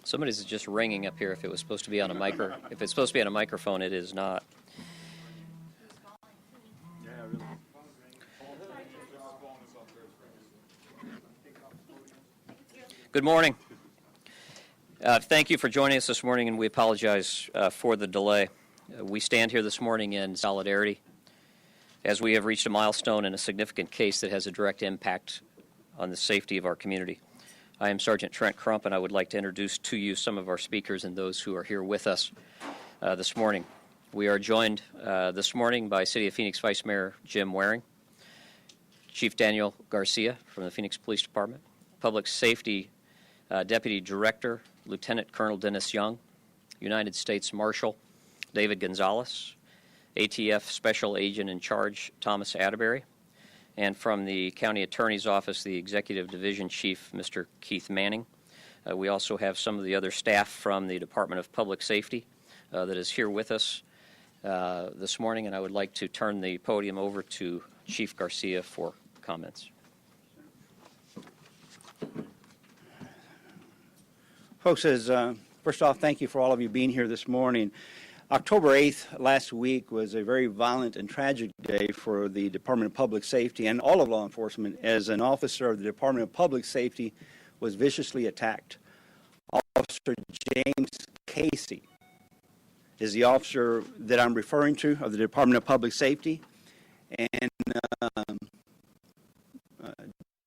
Somebody's just ringing up here. If it was supposed to be on a if it's supposed to be on a microphone, it is not. Good morning. Thank you for joining us this morning, and we apologize for the delay. We stand here this morning in solidarity as we have reached a milestone in a significant case that has a direct impact on the safety of our community. I am Sergeant Trent Crump, and I would like to introduce to you some of our speakers and those who are here with us this morning. We are joined this morning by City of Phoenix Vice Mayor Jim Waring, Chief Daniel Garcia from the Phoenix Police Department, Public Safety Deputy Director Lieutenant Colonel Dennis Young, United States Marshal David Gonzales, ATF Special Agent in Charge Thomas Atterbury, and from the County Attorney's Office, the Executive Division Chief, Mr. Keith Manning. We also have some of the other staff from the Department of Public Safety that is here with us this morning, and I would like to turn the podium over to Chief Garcia for comments. Folks, first off, thank you for all of you being here this morning. October 8th last week was a very violent and tragic day for the Department of Public Safety and all of law enforcement, as an officer of the Department of Public Safety was viciously attacked. Officer James Casey is the officer that I'm referring to of the Department of Public Safety, and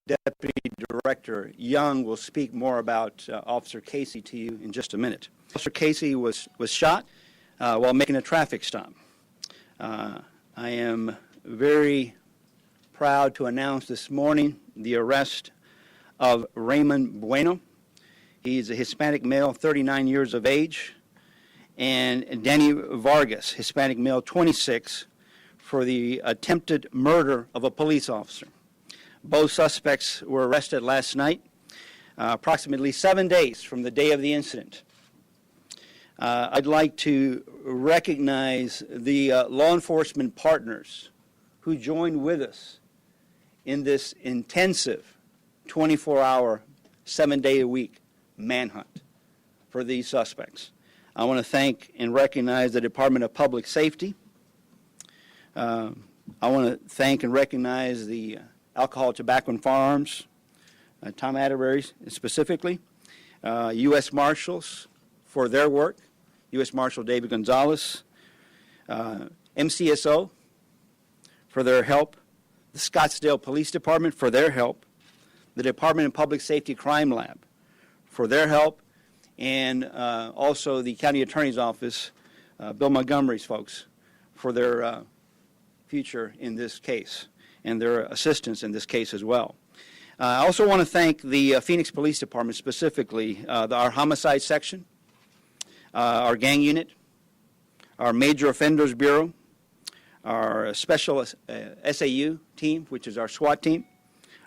Deputy Director Young will speak more about Officer Casey to you in just a minute. Officer Casey was shot while making a traffic stop. I am very proud to announce this morning the arrest of Raymond Bueno. He's a Hispanic male, 39 years of age, and Danny Vargas, Hispanic male, 26, for the attempted murder of a police officer. Both suspects were arrested last night, approximately 7 days from the day of the incident. I'd like to recognize the law enforcement partners who joined with us in this intensive 24-hour, 7-day-a-week manhunt for these suspects. I want to thank and recognize the Department of Public Safety. I want to thank and recognize the Alcohol, Tobacco, and Firearms, Tom Atterbury specifically, U.S. Marshals for their work, U.S. Marshal David Gonzales, MCSO for their help, the Scottsdale Police Department for their help, the Department of Public Safety Crime Lab for their help, and also the County Attorney's Office, Bill Montgomery's folks, for their future in this case and their assistance in this case as well. I also want to thank the Phoenix Police Department, specifically our homicide section, our gang unit, our Major Offenders Bureau, our special SAU team, which is our SWAT team,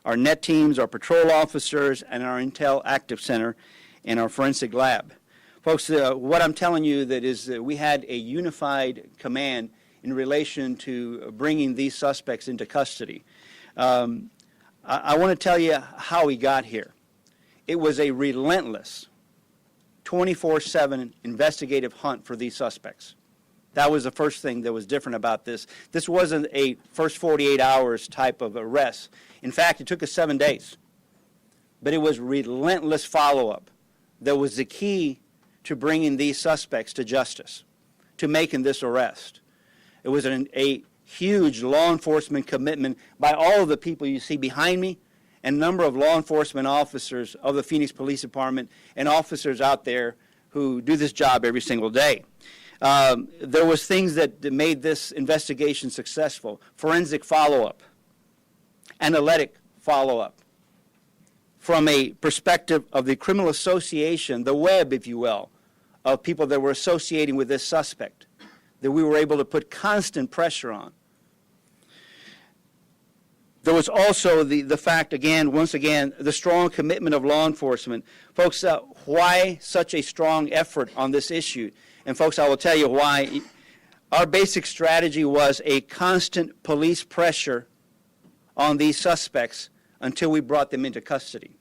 our NET teams, our patrol officers, and our Intel Active Center and our forensic lab. Folks, what I'm telling you that is we had a unified command in relation to bringing these suspects into custody. I want to tell you how we got here. It was a relentless 24/7 investigative hunt for these suspects. That was the first thing that was different about this. This wasn't a first 48 hours type of arrest. In fact, it took us 7 days. But it was relentless follow-up that was the key to bringing these suspects to justice, to making this arrest. It was a huge law enforcement commitment by all of the people you see behind me, and a number of law enforcement officers of the Phoenix Police Department and officers out there who do this job every single day. There was things that made this investigation successful: forensic follow-up, analytic follow-up, from a perspective of the criminal association, the web, if you will, of people that were associating with this suspect, that we were able to put constant pressure on. There was also the fact, again, once again, the strong commitment of law enforcement. Folks, why such a strong effort on this issue? And folks, I will tell you why. Our basic strategy was a constant police pressure on these suspects until we brought them into custody.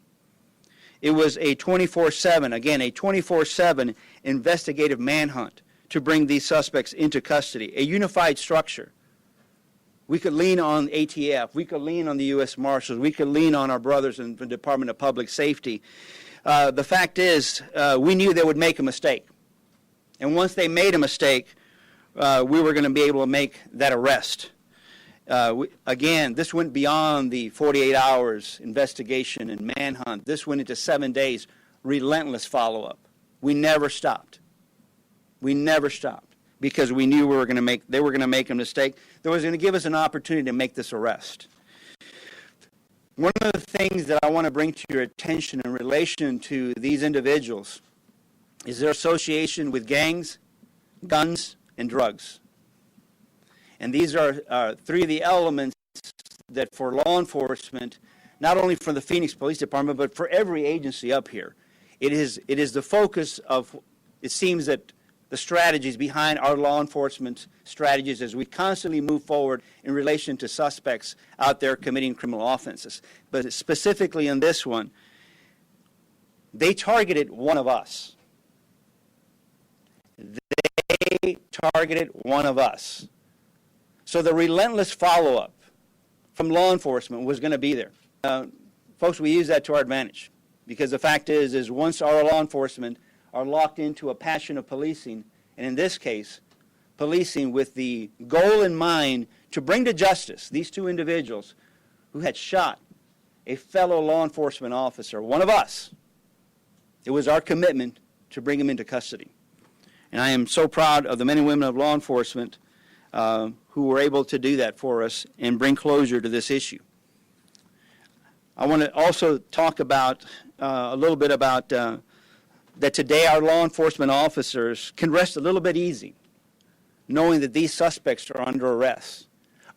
It was a 24/7, again, a 24/7 investigative manhunt to bring these suspects into custody, a unified structure. We could lean on ATF. We could lean on the U.S. Marshals. We could lean on our brothers in the Department of Public Safety. The fact is, we knew they would make a mistake. And once they made a mistake, we were going to be able to make that arrest. Again, this went beyond the 48 hours investigation and manhunt. This went into 7 days, relentless follow-up. We never stopped. We never stopped because we knew they were going to make a mistake that was going to give us an opportunity to make this arrest. One of the things that I want to bring to your attention in relation to these individuals is their association with gangs, guns, and drugs. And these are three of the elements that for law enforcement, not only for the Phoenix Police Department, but for every agency up here, it is the focus of, it seems that the strategies behind our law enforcement strategies as we constantly move forward in relation to suspects out there committing criminal offenses. But specifically in this one, they targeted one of us. They targeted one of us. So the relentless follow-up from law enforcement was going to be there. Folks, we use that to our advantage because the fact is once our law enforcement are locked into a passion of policing, and in this case, policing with the goal in mind to bring to justice these two individuals who had shot a fellow law enforcement officer, one of us. It was our commitment to bring him into custody. And I am so proud of the men and women of law enforcement who were able to do that for us and bring closure to this issue. I want to also talk about a little bit about that today our law enforcement officers can rest a little bit easy knowing that these suspects are under arrest.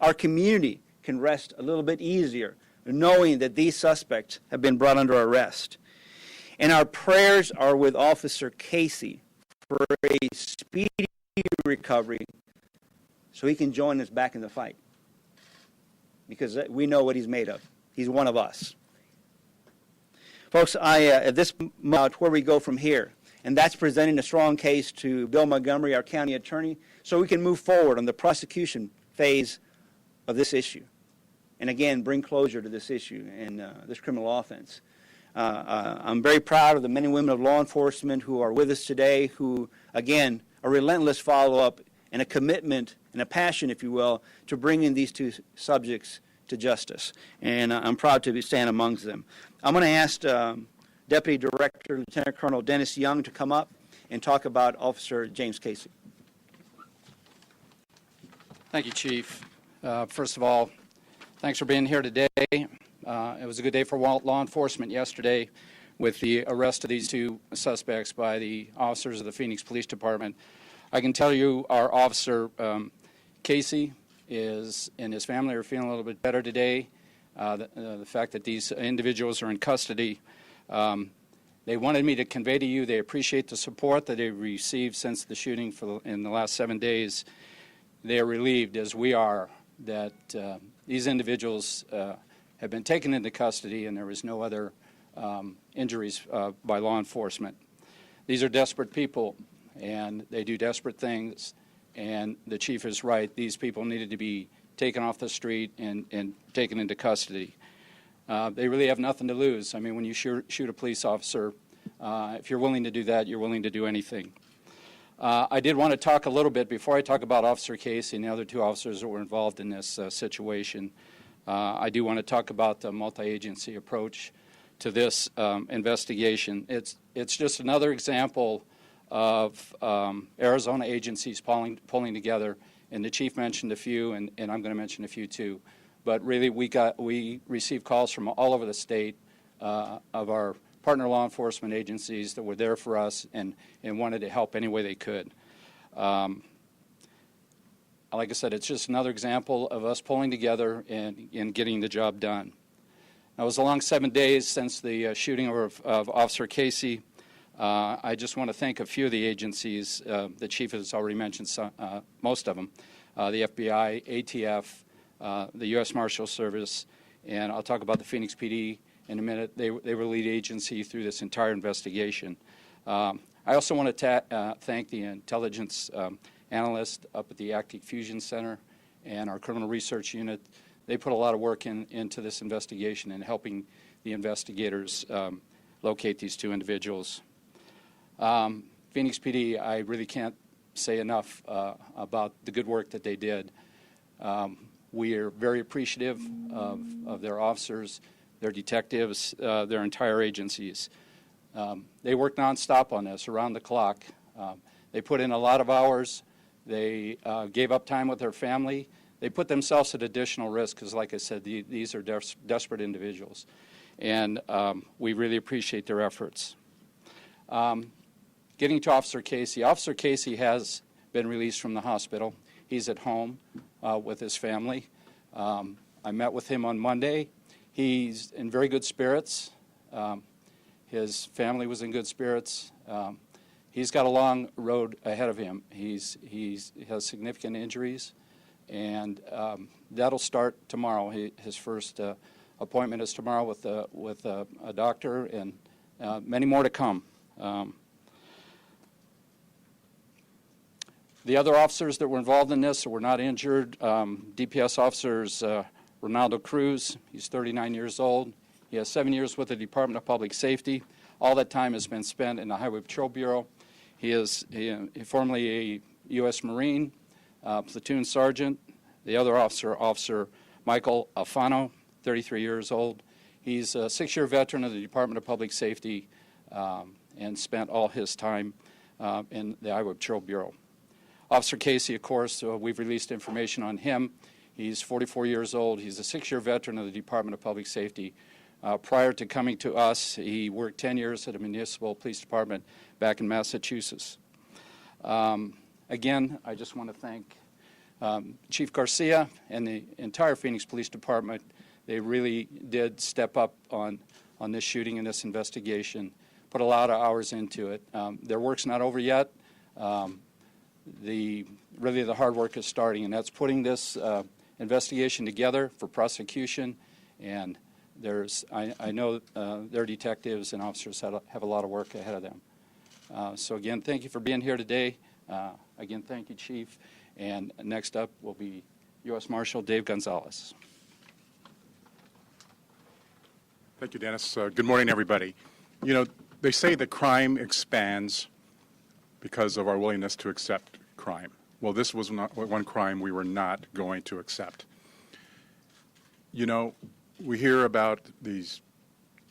Our community can rest a little bit easier knowing that these suspects have been brought under arrest. And our prayers are with Officer Casey for a speedy recovery so he can join us back in the fight. Because we know what he's made of. He's one of us. Folks, at this moment, where we go from here, and that's presenting a strong case to Bill Montgomery, our county attorney, so we can move forward on the prosecution phase of this issue. And again, bring closure to this issue and this criminal offense. I'm very proud of the men and women of law enforcement who are with us today, who, again, a relentless follow-up and a commitment and a passion, if you will, to bringing these two subjects to justice. And I'm proud to stand amongst them. I'm going to ask Deputy Director Lieutenant Colonel Dennis Young to come up and talk about Officer James Casey. Thank you, Chief. First of all, thanks for being here today. It was a good day for law enforcement yesterday with the arrest of these two suspects by the officers of the Phoenix Police Department. I can tell you our officer Casey and his family are feeling a little bit better today. The fact that these individuals are in custody, they wanted me to convey to you they appreciate the support that they've received since the shooting in the last 7 days. They are relieved, as we are, that these individuals have been taken into custody and there was no other injuries by law enforcement. These are desperate people and they do desperate things, and the chief is right. These people needed to be taken off the street and taken into custody. They really have nothing to lose. I mean, when you shoot a police officer, if you're willing to do that, you're willing to do anything. I did want to talk a little bit, before I talk about Officer Casey and the other two officers that were involved in this situation, I do want to talk about the multi-agency approach to this investigation. It's just another example of Arizona agencies pulling together, and the chief mentioned a few, and I'm going to mention a few too. But really, we received calls from all over the state of our partner law enforcement agencies that were there for us and wanted to help any way they could. Like I said, it's just another example of us pulling together and getting the job done. Now, it was a long 7 days since the shooting of Officer Casey. I just want to thank a few of the agencies. The chief has already mentioned most of them, the FBI, ATF, the U.S. Marshal Service, and I'll talk about the Phoenix PD in a minute. They were lead agency through this entire investigation. I also want to thank the intelligence analyst up at the Active Fusion Center and our criminal research unit. They put a lot of work into this investigation and helping the investigators locate these two individuals. Phoenix PD, I really can't say enough about the good work that they did. We are very appreciative of their officers, their detectives, their entire agencies. They worked nonstop on this, around the clock. They put in a lot of hours. They gave up time with their family. They put themselves at additional risk because, like I said, these are desperate individuals. And we really appreciate their efforts. Getting to Officer Casey. Officer Casey has been released from the hospital. He's at home with his family. I met with him on Monday. He's in very good spirits. His family was in good spirits. He's got a long road ahead of him. He has significant injuries, and that'll start tomorrow. His first appointment is tomorrow with a doctor, and many more to come. The other officers that were involved in this were not injured. DPS officers Ronaldo Cruz, he's 39 years old. He has 7 years with the Department of Public Safety. All that time has been spent in the Highway Patrol Bureau. He is formerly a U.S. Marine, platoon sergeant. The other officer, Officer Michael Alfano, 33 years old. He's a 6-year veteran of the Department of Public Safety and spent all his time in the Highway Patrol Bureau. Officer Casey, of course, we've released information on him. He's 44 years old. He's a 6-year veteran of the Department of Public Safety. Prior to coming to us, he worked 10 years at a municipal police department back in Massachusetts. Again, I just want to thank Chief Garcia and the entire Phoenix Police Department. They really did step up on this shooting and this investigation, put a lot of hours into it. Their work's not over yet. Really the hard work is starting, and that's putting this investigation together for prosecution. And I know their detectives and officers have a lot of work ahead of them. So again, thank you for being here today. Again, thank you, Chief. And next up will be U.S. Marshal Dave Gonzales. Thank you, Dennis. Good morning, everybody. You know, they say that crime expands because of our willingness to accept crime. Well, this was not one crime we were not going to accept. You know, we hear about these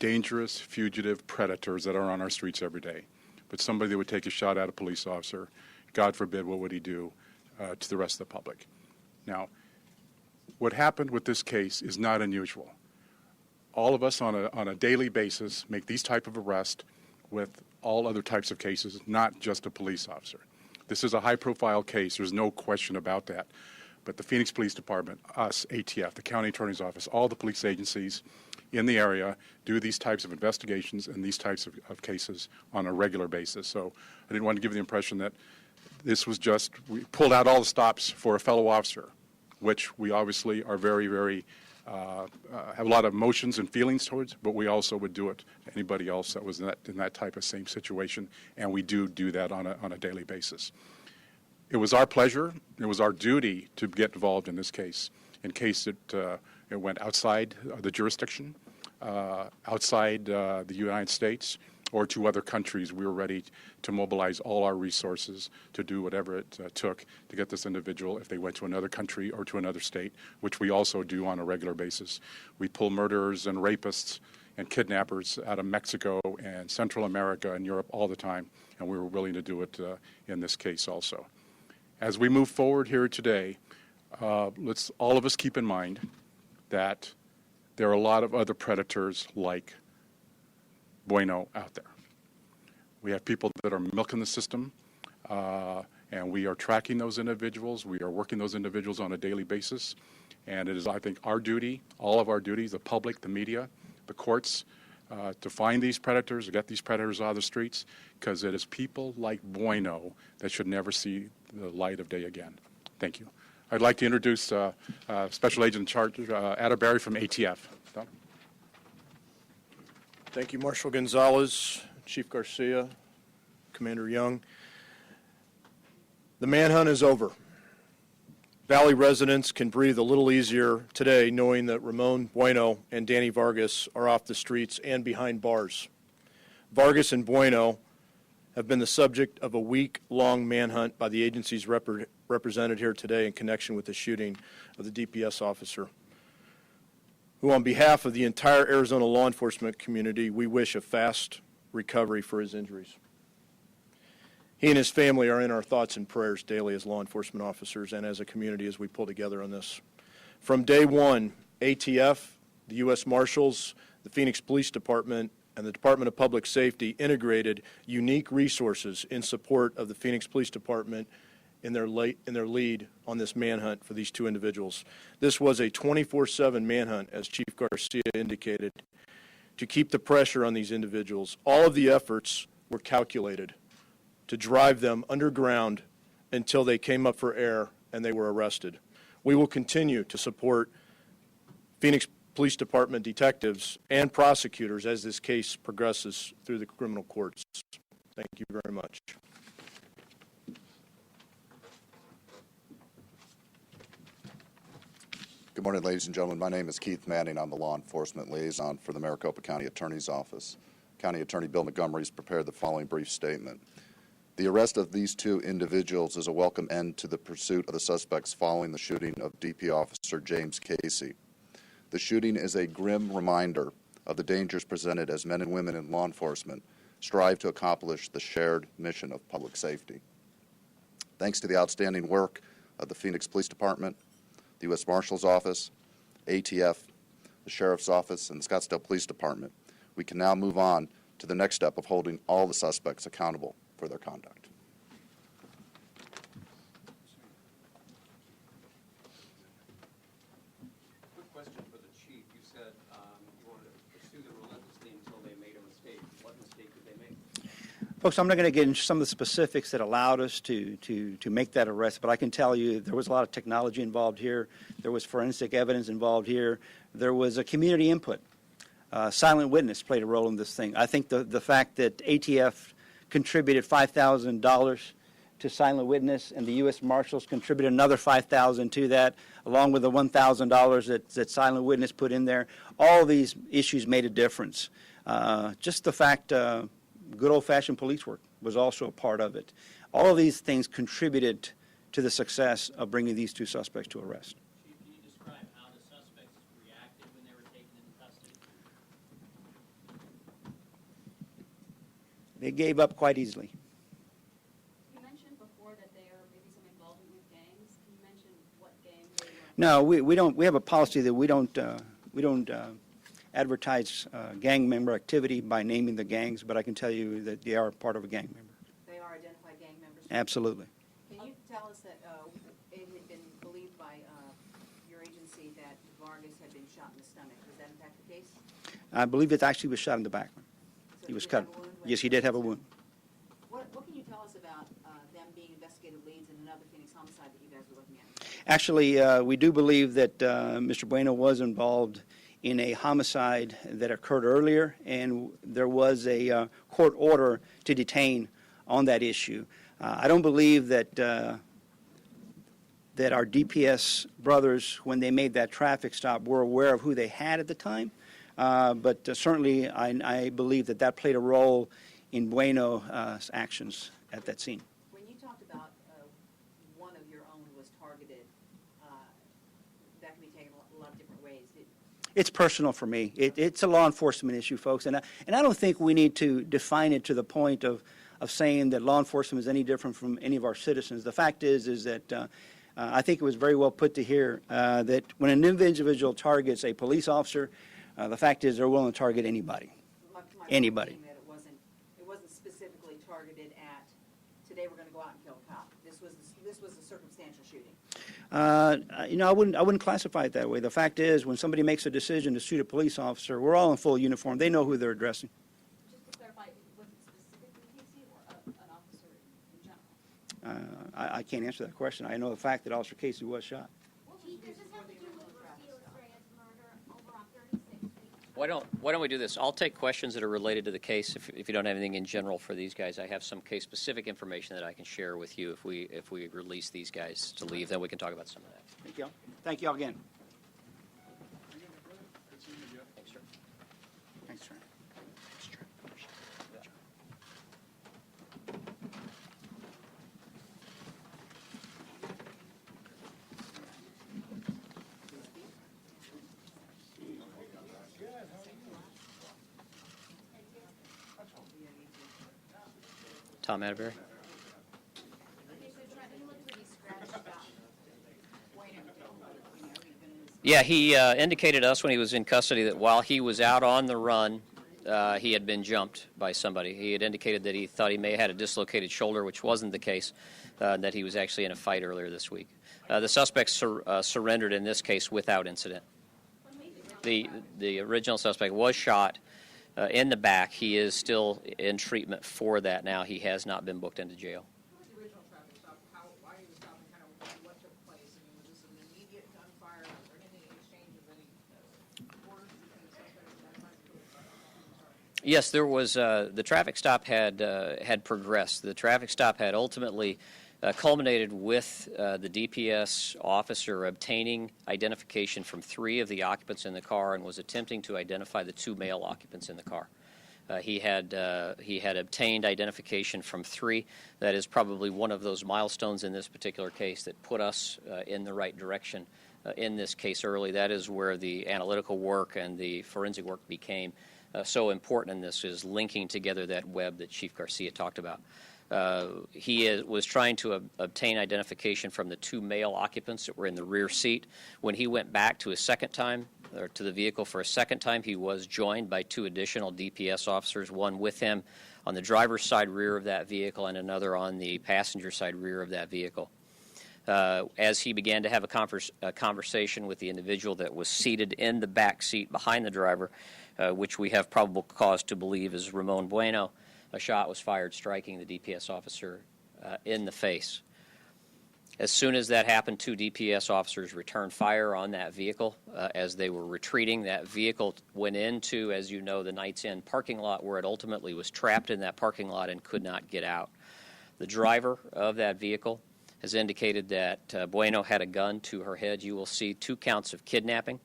dangerous fugitive predators that are on our streets every day. But somebody that would take a shot at a police officer, God forbid, what would he do to the rest of the public? Now, what happened with this case is not unusual. All of us on a daily basis make these type of arrests with all other types of cases, not just a police officer. This is a high-profile case. There's no question about that. But the Phoenix Police Department, us, ATF, the County Attorney's Office, all the police agencies in the area do these types of investigations and these types of cases on a regular basis. So I didn't want to give the impression that this was just, we pulled out all the stops for a fellow officer, which we obviously are very, very, have a lot of emotions and feelings towards, but we also would do it to anybody else that was in that type of same situation, and we do that on a daily basis. It was our pleasure, it was our duty to get involved in this case, in case it went outside the jurisdiction, outside the United States, or to other countries. We were ready to mobilize all our resources to do whatever it took to get this individual if they went to another country or to another state, which we also do on a regular basis. We pull murderers and rapists and kidnappers out of Mexico and Central America and Europe all the time, and we were willing to do it in this case also. As we move forward here today, let's all of us keep in mind that there are a lot of other predators like Bueno out there. We have people that are milking the system, and we are tracking those individuals. We are working those individuals on a daily basis, and it is, I think, our duty, all of our duties, the public, the media, the courts, to find these predators, to get these predators out of the streets, because it is people like Bueno that should never see the light of day again. Thank you. I'd like to introduce Special Agent in Charge Atterbury from ATF. Don? Thank you, Marshal Gonzales, Chief Garcia, Commander Young. The manhunt is over. Valley residents can breathe a little easier today knowing that Ramon, Bueno and Danny Vargas are off the streets and behind bars. Vargas and Bueno have been the subject of a week-long manhunt by the agencies represented here today in connection with the shooting of the DPS officer, who on behalf of the entire Arizona law enforcement community, we wish a fast recovery for his injuries. He and his family are in our thoughts and prayers daily as law enforcement officers and as a community as we pull together on this. From day one, ATF, the U.S. Marshals, the Phoenix Police Department, and the Department of Public Safety integrated unique resources in support of the Phoenix Police Department in their lead on this manhunt for these two individuals. This was a 24/7 manhunt, as Chief Garcia indicated, to keep the pressure on these individuals. All of the efforts were calculated to drive them underground until they came up for air and they were arrested. We will continue to support Phoenix Police Department detectives and prosecutors as this case progresses through the criminal courts. Thank you very much. Good morning, ladies and gentlemen. My name is Keith Manning. I'm the law enforcement liaison for the Maricopa County Attorney's Office. County Attorney Bill Montgomery has prepared the following brief statement. The arrest of these two individuals is a welcome end to the pursuit of the suspects following the shooting of DP Officer James Casey. The shooting is a grim reminder of the dangers presented as men and women in law enforcement strive to accomplish the shared mission of public safety. Thanks to the outstanding work of the Phoenix Police Department, the U.S. Marshal's Office, ATF, the Sheriff's Office, and the Scottsdale Police Department, we can now move on to the next step of holding all the suspects accountable for their conduct. Quick question for the chief. You said you wanted to pursue them relentlessly until they made a mistake. What mistake did they make? Folks, I'm not going to get into some of the specifics that allowed us to make that arrest, but I can tell you there was a lot of technology involved here. There was forensic evidence involved here. There was a community input. Silent witness played a role in this thing. I think the fact that ATF contributed $5,000 to silent witness and the U.S. Marshals contributed another $5,000 to that, along with the $1,000 that silent witness put in there, all these issues made a difference. Just the fact good old-fashioned police work was also a part of it. All of these things contributed to the success of bringing these two suspects to arrest. Chief, can you describe how the suspects reacted when they were taken into custody? They gave up quite easily. You mentioned before that they are maybe some involvement with gangs. Can you mention what gang they were? No, we don't. We have a policy that we don't advertise gang member activity by naming the gangs, but I can tell you that they are part of a gang member. They are identified gang members? Absolutely. Can you tell us that it had been believed by your agency that Vargas had been shot in the stomach? Was that in fact the case? I believe it actually was shot in the back. So He was did cut. have a wound when Yes, he did have a wound. What can you tell us about them being investigative leads in another Phoenix homicide that you guys were looking at? Actually, we do believe that Mr. Bueno was involved in a homicide that occurred earlier, and there was a court order to detain on that issue. I don't believe that that our DPS brothers, when they made that traffic stop, were aware of who they had at the time, but certainly I believe that that played a role in Bueno's actions at that scene. When you talked about one of your own was targeted, that can be taken a lot of different ways. It's personal for me. It's a law enforcement issue, folks, and I don't think we need to define it to the point of saying that law enforcement is any different from any of our citizens. The fact is that I think it was very well put to hear that when an individual targets a police officer, the fact is they're willing to target anybody. My Anybody. point being that it wasn't specifically targeted at today we're going to go out and kill a cop. This was a circumstantial shooting. I wouldn't classify it that way. The fact is, when somebody makes a decision to shoot a police officer, we're all in full uniform. They know who they're addressing. Just to clarify, was it specifically Casey or an officer in general? I can't answer that question. I know the fact that Officer Casey was shot. Chief, does this have to do with Garcia's murder over on 36th Street? Why don't we do this? I'll take questions that are related to the case. If you don't have anything in general for these guys, I have some case-specific information that I can share with you. If we release these guys to leave, then we can talk about some of that. Thank you. Thank you all again. Thanks, sir. Thanks, sir. Tom Atterbury. Yeah, he indicated to us when he was in custody that while he was out on the run, he had been jumped by somebody. He had indicated that he thought he may have had a dislocated shoulder, which wasn't the case, that he was actually in a fight earlier this week. The suspect surrendered in this case without incident. The original suspect was shot in the back. He is still in treatment for that now. He has not been booked into jail. The original traffic stop, why he was stopped, and kind of what took place? I mean, was this an immediate gunfire? Was there anything exchange of any orders between the suspects and Yes, there was. The traffic stop had progressed. The traffic stop had ultimately culminated with the DPS officer obtaining identification from 3 of the occupants in the car and was attempting to identify the 2 male occupants in the car. He had obtained identification from 3. That is probably one of those milestones in this particular case that put us in the right direction in this case early. That is where the analytical work and the forensic work became so important in this, is linking together that web that Chief Garcia talked about. He was trying to obtain identification from the 2 male occupants that were in the rear seat. When he went back to a second time, or to the vehicle for a second time, he was joined by 2 additional DPS officers, one with him on the driver's side rear of that vehicle and another on the passenger side rear of that vehicle. As he began to have a conversation with the individual that was seated in the back seat behind the driver, which we have probable cause to believe is Ramon Bueno, a shot was fired, striking the DPS officer in the face. As soon as that happened, 2 DPS officers returned fire on that vehicle. As they were retreating, that vehicle went into, as you know, the Knights Inn parking lot, where it ultimately was trapped in that parking lot and could not get out. The driver of that vehicle has indicated that Bueno had a gun to her head. You will see 2 counts of kidnapping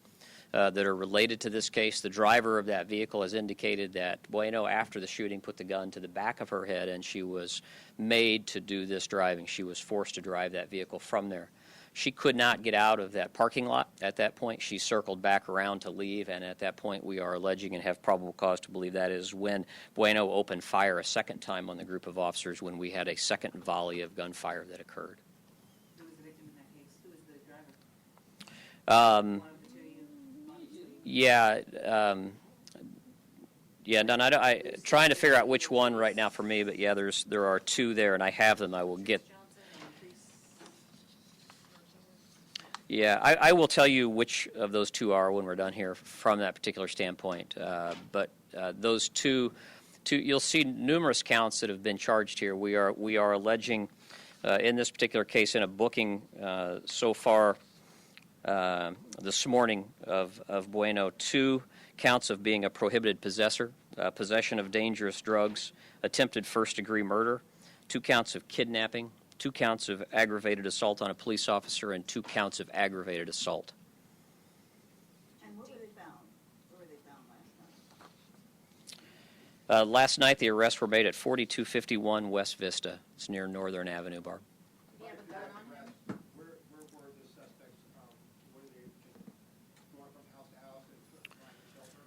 that are related to this case. The driver of that vehicle has indicated that Bueno, after the shooting, put the gun to the back of her head, and she was made to do this driving. She was forced to drive that vehicle from there. She could not get out of that parking lot at that point. She circled back around to leave, and at that point we are alleging and have probable cause to believe that is when Bueno opened fire a second time on the group of officers, when we had a second volley of gunfire that occurred. Who was the victim in that case? Who was the driver? One of the 2 Yeah, Don, I trying to figure out which one right now for me, but yeah, there are 2 there, and I have them. I will get. Yeah, I will tell you which of those 2 are when we're done here from that particular standpoint. But those two, you'll see numerous counts that have been charged here. We are alleging in this particular case in a booking so far this morning of Bueno, 2 counts of being a prohibited possessor, possession of dangerous drugs, attempted first-degree murder, 2 counts of kidnapping, 2 counts of aggravated assault on a police officer, and 2 counts of aggravated assault. And what were they found? Where were they found last night? Last night, the arrests were made at 4251 West Vista. It's near Northern Avenue, Barb. Did he have a gun on him? Where were the suspects? Were they just going from house to house and finding shelter?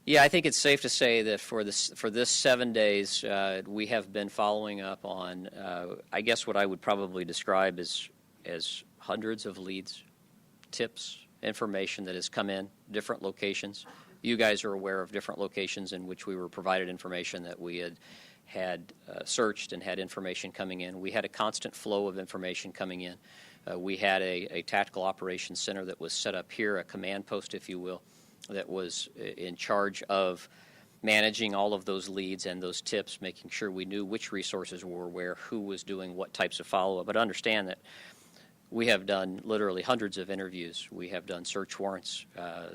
Yeah, I think it's safe to say that for this 7 days, we have been following up on, I guess what I would probably describe as hundreds of leads, tips, information that has come in, different locations. You guys are aware of different locations in which we were provided information that we had searched and had information coming in. We had a constant flow of information coming in. We had a tactical operations center that was set up here, a command post, if you will, that was in charge of managing all of those leads and those tips, making sure we knew which resources were where, who was doing what types of follow-up. But understand that We have done literally hundreds of interviews. We have done search warrants.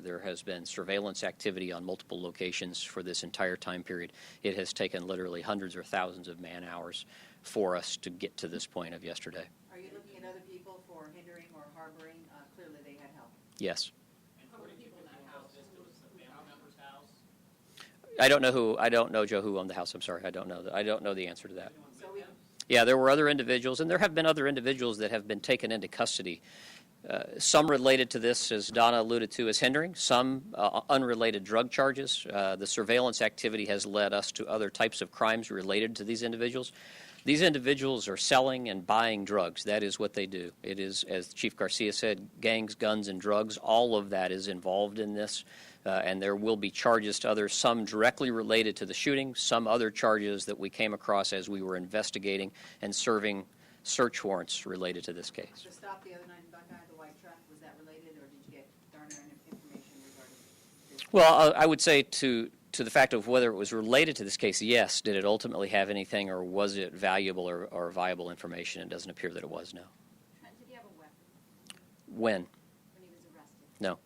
There has been surveillance activity on multiple locations for this entire time period. It has taken literally hundreds or thousands of man-hours for us to get to this point of yesterday. Are you looking at other people for hindering or harboring? Clearly they had help. Yes. And 40 people in that house, this was a family member's house? I don't know who. I don't know, Joe, who owned the house. I'm sorry. I don't know. I don't know the answer to that. So we, Yeah, there were other individuals, and there have been other individuals that have been taken into custody. Some related to this, as Donna alluded to, as hindering, some unrelated drug charges. The surveillance activity has led us to other types of crimes related to these individuals. These individuals are selling and buying drugs. That is what they do. It is, as Chief Garcia said, gangs, guns, and drugs. All of that is involved in this, and there will be charges to others, some directly related to the shooting, some other charges that we came across as we were investigating and serving search warrants related to this case. to stop the other 9 Buckeye, the white truck, was that related, or did you get garner information regarding this? Well, I would say to the fact of whether it was related to this case, yes. Did it ultimately have anything, or was it valuable or viable information? It doesn't appear that it was, no. Did he have a weapon When? when he was arrested? No.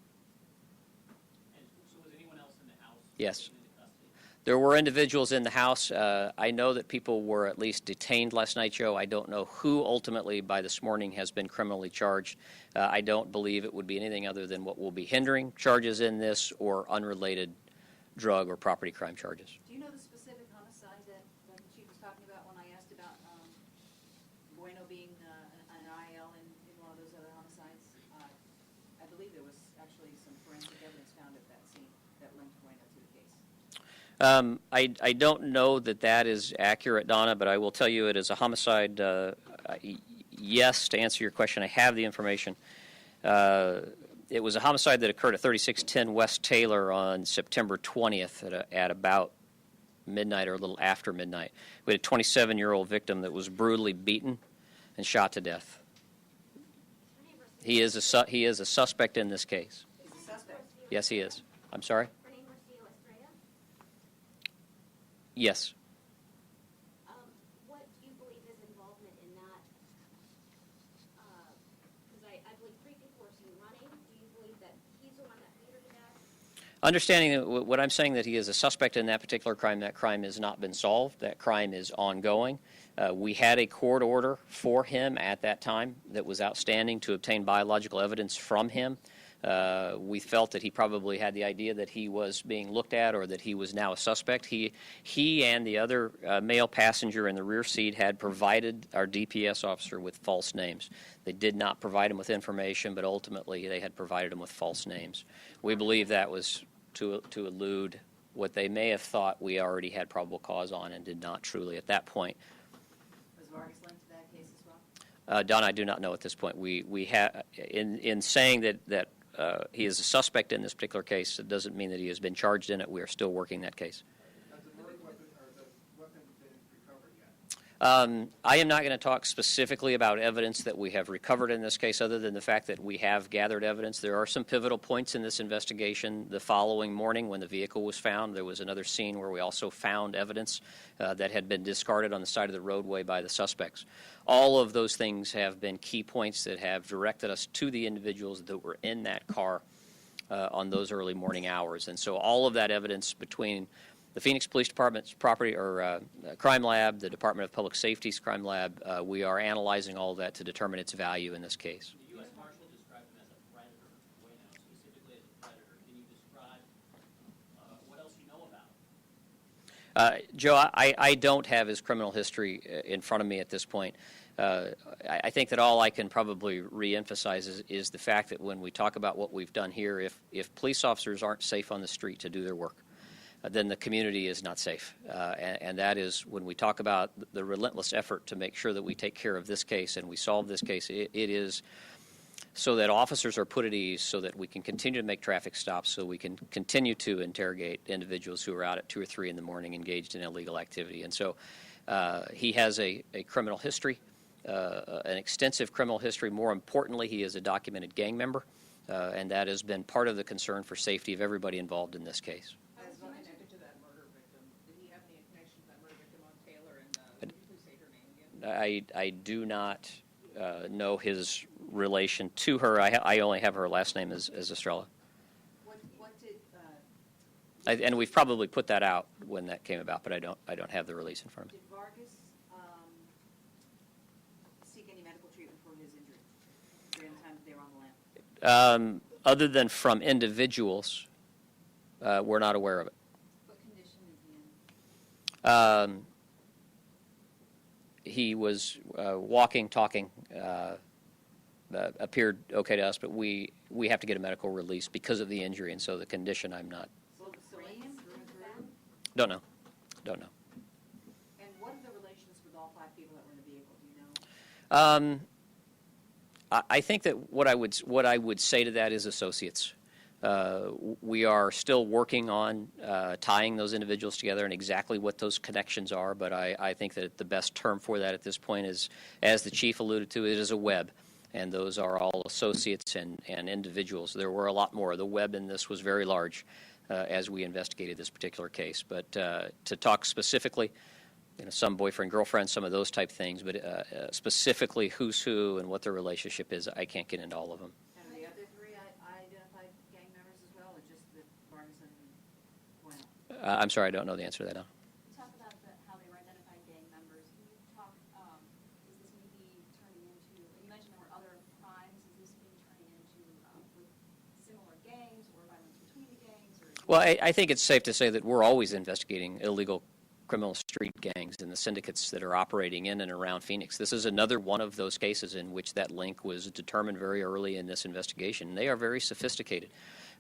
And so was anyone else in the house? Yes. taken into custody? There were individuals in the house. I know that people were at least detained last night, Joe. I don't know who ultimately by this morning has been criminally charged. I don't believe it would be anything other than what will be hindering charges in this or unrelated drug or property crime charges. Do you know the specific homicide that the chief was talking about when I asked about Bueno being an IL in one of those other homicides? I believe there was actually some forensic evidence found at that scene that linked Bueno to the case. I don't know that that is accurate, Donna, but I will tell you it is a homicide. Yes, to answer your question, I have the information. It was a homicide that occurred at 3610 West Taylor on September 20th at about midnight or a little after midnight. We had a 27-year-old victim that was brutally beaten and shot to death. He is a suspect in this case. He's a suspect. Yes, he is. I'm sorry? Yes. What do you believe his involvement in that? Because I believe 3 people were seen running. Do you believe that he's the one that beat her to death? Understanding that what I'm saying that he is a suspect in that particular crime, that crime has not been solved. That crime is ongoing. We had a court order for him at that time that was outstanding to obtain biological evidence from him. We felt that he probably had the idea that he was being looked at or that he was now a suspect. He and the other male passenger in the rear seat had provided our DPS officer with false names. They did not provide him with information, but ultimately they had provided him with false names. We believe that was to elude what they may have thought we already had probable cause on and did not truly at that point. Was Vargas linked to that case as well? Don, I do not know at this point. We have in saying that he is a suspect in this particular case, it doesn't mean that he has been charged in it. We are still working that case. Has the murder weapon or the weapon been recovered yet? I am not going to talk specifically about evidence that we have recovered in this case other than the fact that we have gathered evidence. There are some pivotal points in this investigation. The following morning when the vehicle was found, there was another scene where we also found evidence that had been discarded on the side of the roadway by the suspects. All of those things have been key points that have directed us to the individuals that were in that car on those early morning hours. And so all of that evidence between the Phoenix Police Department's property or crime lab, the Department of Public Safety's crime lab, we are analyzing all of that to determine its value in this case. The U.S. Marshal described him as a predator, Bueno, specifically as a predator. Can you describe what else you know about him? Joe, I don't have his criminal history in front of me at this point. I think that all I can probably reemphasize is the fact that when we talk about what we've done here, if police officers aren't safe on the street to do their work, then the community is not safe. And that is when we talk about the relentless effort to make sure that we take care of this case and we solve this case, it is so that officers are put at ease, so that we can continue to make traffic stops, so we can continue to interrogate individuals who are out at 2 or 3 in the morning engaged in illegal activity. And so he has a criminal history, an extensive criminal history. More importantly, he is a documented gang member, and that has been part of the concern for safety of everybody involved in this case. As connected to that murder victim, did he have any connection to that murder victim on Taylor? And please say her name again. I do not know his relation to her. I only have her last name as Estrella. What did, And we've probably put that out when that came about, but I don't have the release in front of me. did Vargas seek any medical treatment for his injury during the time that they were on the lam? Other than from individuals, we're not aware of it. What condition is he in? He was walking, talking, appeared okay to us, but we have to get a medical release because of the injury, and so the condition I'm not. Syrian through and through? Don't know. And what are the relations with all 5 people that were in the vehicle? Do you know? I think that what I would say to that is associates. We are still working on tying those individuals together and exactly what those connections are, but I think that the best term for that at this point is, as the chief alluded to, it is a web, and those are all associates and individuals. There were a lot more. The web in this was very large as we investigated this particular case, but to talk specifically, some boyfriend, girlfriend, some of those type things, but specifically who's who and what their relationship is, I can't get into all of them. And are the other 3 identified gang members as well, or just the Vargas and Bueno? I'm sorry, I don't know the answer to that now. Talk about how they were identified gang members. Can you talk, is this maybe turning into, you mentioned there were other crimes, is this maybe turning into with similar gangs or violence between the gangs? Well, I think it's safe to say that we're always investigating illegal criminal street gangs and the syndicates that are operating in and around Phoenix. This is another one of those cases in which that link was determined very early in this investigation. They are very sophisticated.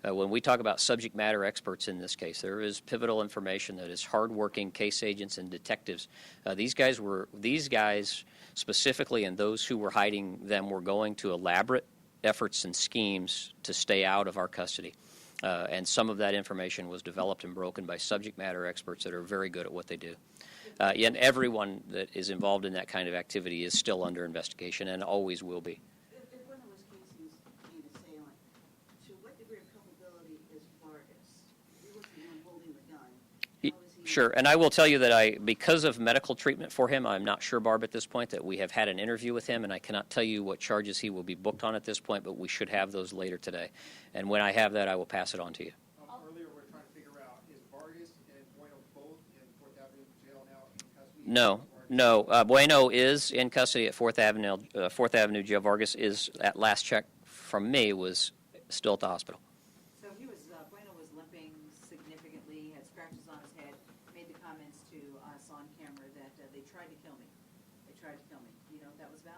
When we talk about subject matter experts in this case, there is pivotal information that is hardworking case agents and detectives. These guys specifically, and those who were hiding them, were going to elaborate efforts and schemes to stay out of our custody. And some of that information was developed and broken by subject matter experts that are very good at what they do. And everyone that is involved in that kind of activity is still under investigation and always will be. If one of those cases being assailant, to what degree of culpability is Vargas? He was the one holding the gun. How is he? Sure, and I will tell you that because of medical treatment for him, I'm not sure, Barb, at this point, that we have had an interview with him, and I cannot tell you what charges he will be booked on at this point, but we should have those later today. And when I have that, I will pass it on to you. Earlier, we're trying to figure out, is Vargas and Bueno both in 4th Avenue jail now in custody? No. Bueno is in custody at 4th Avenue jail. Vargas is, at last check from me, was still at the hospital. So Bueno was limping significantly, had scratches on his head, made the comments to us on camera that they tried to kill me. Do you know what that was about?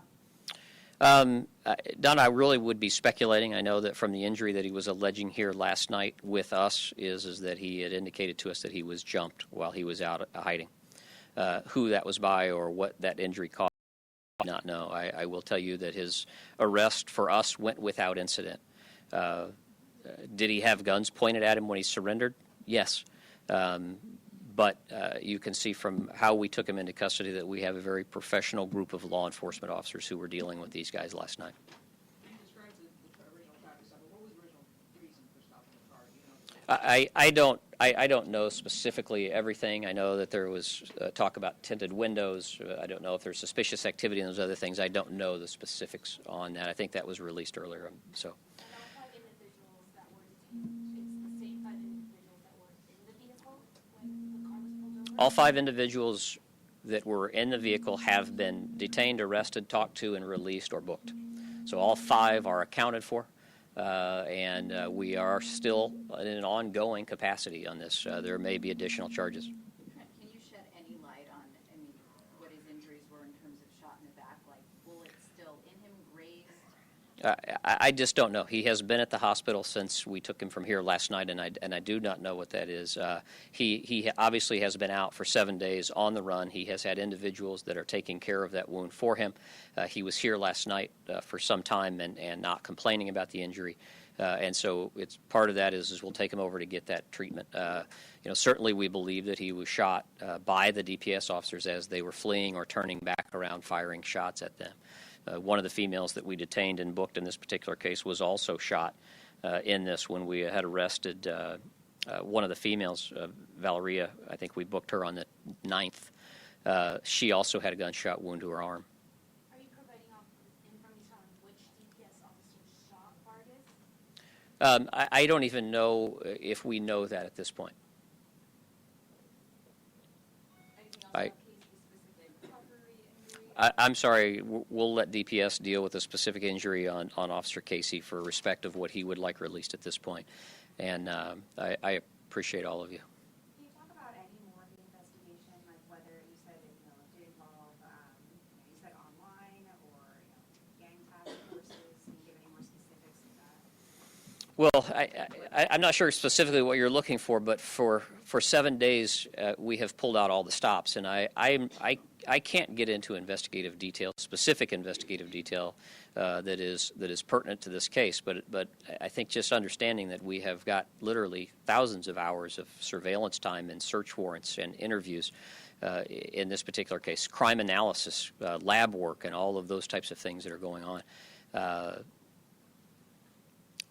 Don, I really would be speculating. I know that from the injury that he was alleging here last night with us is that he had indicated to us that he was jumped while he was out hiding. Who that was by or what that injury caused, I do not know. I will tell you that his arrest for us went without incident. Did he have guns pointed at him when he surrendered? Yes. But you can see from how we took him into custody that we have a very professional group of law enforcement officers who were dealing with these guys last night. You described the original traffic stop, but what was the original reason for stopping the car? Do you know? I don't know specifically everything. I know that there was talk about tinted windows. I don't know if there's suspicious activity and those other things. I don't know the specifics on that. I think that was released earlier. So. All 5 individuals that were in the vehicle have been detained, arrested, talked to, and released or booked. So all 5 are accounted for, and we are still in an ongoing capacity on this. There may be additional charges. Can you shed any light on, what his injuries were in terms of shot in the back, like bullets still in him, grazed? I just don't know. He has been at the hospital since we took him from here last night, and I do not know what that is. He obviously has been out for 7 days on the run. He has had individuals that are taking care of that wound for him. He was here last night for some time and not complaining about the injury. And so it's part of that is we'll take him over to get that treatment. Certainly we believe that he was shot by the DPS officers as they were fleeing or turning back around, firing shots at them. One of the females that we detained and booked in this particular case was also shot in this when we had arrested one of the females, Valeria. I think we booked her on the 9th. She also had a gunshot wound to her arm. Are you providing information on which DPS I don't even know if we know that at this point. Anything else I- about Casey's specific recovery injury? I'm sorry, we'll let DPS deal with a specific injury on Officer Casey for respect of what he would like released at this point. And I appreciate all of you. Can you talk about any more of the investigation, like whether you said it, it did involve, you said online or, gang task forces? Can you give any more specifics of that? Well, I'm not sure specifically what you're looking for, but for 7 days we have pulled out all the stops, and I can't get into investigative detail, specific investigative detail that is pertinent to this case. But I think just understanding that we have got literally thousands of hours of surveillance time and search warrants and interviews in this particular case, crime analysis, lab work, and all of those types of things that are going on.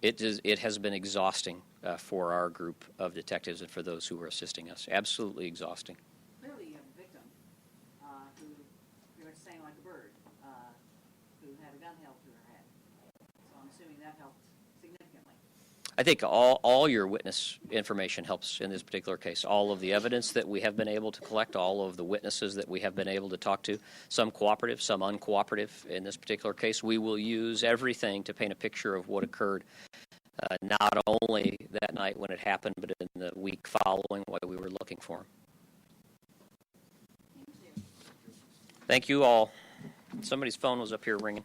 It has been exhausting for our group of detectives and for those who are assisting us. Absolutely exhausting. Clearly, you have a victim who, pretty much sang like a bird, who had a gun held to her head. So I'm assuming that helped significantly. I think all your witness information helps in this particular case. All of the evidence that we have been able to collect, all of the witnesses that we have been able to talk to, some cooperative, some uncooperative in this particular case. We will use everything to paint a picture of what occurred, not only that night when it happened, but in the week following while we were looking for him. Thank you. Thank you all. Somebody's phone was up here ringing.